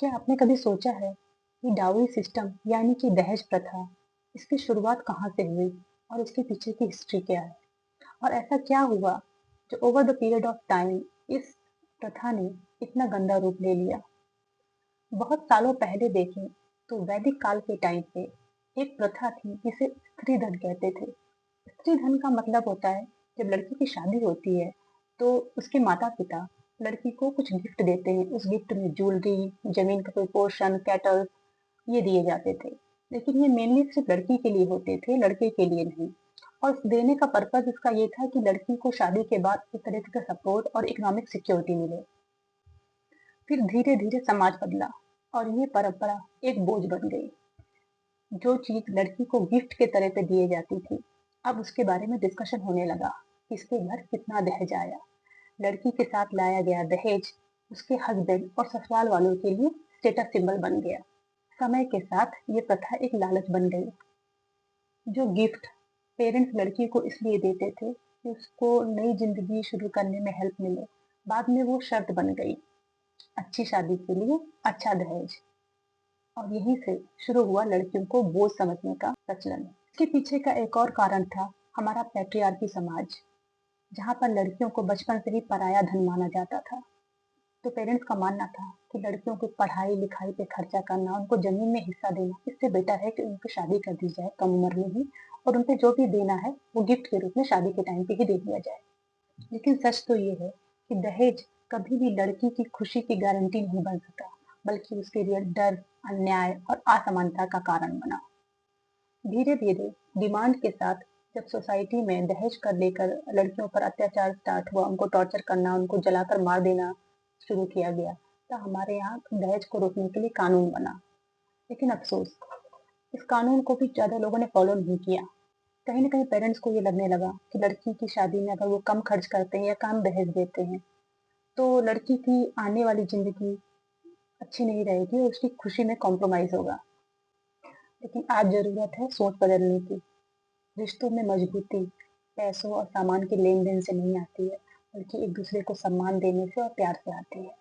क्या आपने कभी सोचा है कि डाउरी सिस्टम यानी कि दहेज प्रथा इसकी शुरुआत कहाँ से हुई और इसके पीछे की हिस्ट्री क्या है? और ऐसा क्या हुआ जो over the period of time इस प्रथा ने इतना गंदा रूप ले लिया? बहुत सालों पहले देखें तो वैदिक काल के टाइम पे एक प्रथा थी जिसे स्त्री धन कहते थे। स्त्री धन का मतलब होता है जब लड़की की शादी होती है तो उसके माता पिता लड़की को कुछ गिफ्ट देते हैं। उस गिफ्ट में ज्वेलरी, जमीन का कोई पोर्शन, कैटल ये दिए जाते थे। लेकिन ये मेनली सिर्फ लड़की के लिए होते थे, लड़के के लिए नहीं। और देने का पर्पज इसका ये था कि लड़की को शादी के बाद एक तरह का सपोर्ट और इकोनॉमिक सिक्योरिटी मिले। फिर धीरे धीरे समाज बदला और ये परंपरा एक बोझ बन गई। जो चीज लड़की को गिफ्ट के तरह पे दिए जाती थी, अब उसके बारे में डिस्कशन होने लगा। किसके घर कितना दहेज आया, लड़की के साथ लाया गया दहेज उसके हस्बैंड और ससुराल वालों के लिए स्टेटस सिंबल बन गया। समय के साथ ये प्रथा एक लालच बन गई। जो गिफ्ट पेरेंट्स लड़की को इसलिए देते थे कि उसको नई जिंदगी शुरू करने में हेल्प मिले, बाद में वो शर्त बन गई। अच्छी शादी के लिए अच्छा दहेज। और यहीं से शुरू हुआ लड़कियों को बोझ समझने का प्रचलन। इसके पीछे का एक और कारण था हमारा पैट्रियार्की समाज, जहाँ पर लड़कियों को बचपन से ही पराया धन माना जाता था। तो पेरेंट्स का मानना था कि लड़कियों की पढ़ाई लिखाई पे खर्चा करना, उनको जमीन में हिस्सा देना, इससे बेटर है कि उनकी शादी कर दी जाए कम उम्र में ही, और उनपे जो भी देना है वो गिफ्ट के रूप में शादी के टाइम पे ही दे दिया जाए। लेकिन सच तो ये है कि दहेज कभी भी लड़की की खुशी की गारंटी नहीं बन सका, बल्कि उसके लिए डर, अन्याय और असमानता का कारण बना। धीरे धीरे डिमांड के साथ जब सोसाइटी में दहेज कर लेकर लड़कियों पर अत्याचार स्टार्ट हुआ, उनको टॉर्चर करना, उनको जलाकर मार देना शुरू किया गया, तो हमारे यहाँ दहेज को रोकने के लिए कानून बना। लेकिन अफसोस, इस कानून को भी ज्यादा लोगों ने फॉलो नहीं किया। कहीं ना कहीं पेरेंट्स को ये लगने लगा कि लड़की की शादी में अगर वो कम खर्च करते हैं या कम दहेज देते हैं तो लड़की की आने वाली जिंदगी अच्छी नहीं रहेगी और उसकी खुशी में कॉम्प्रोमाइज होगा। लेकिन आज जरूरत है सोच बदलने की। रिश्तों में मजबूती पैसों और सामान के लेन देन से नहीं आती है, बल्कि एक दूसरे को सम्मान देने से और प्यार से आती है।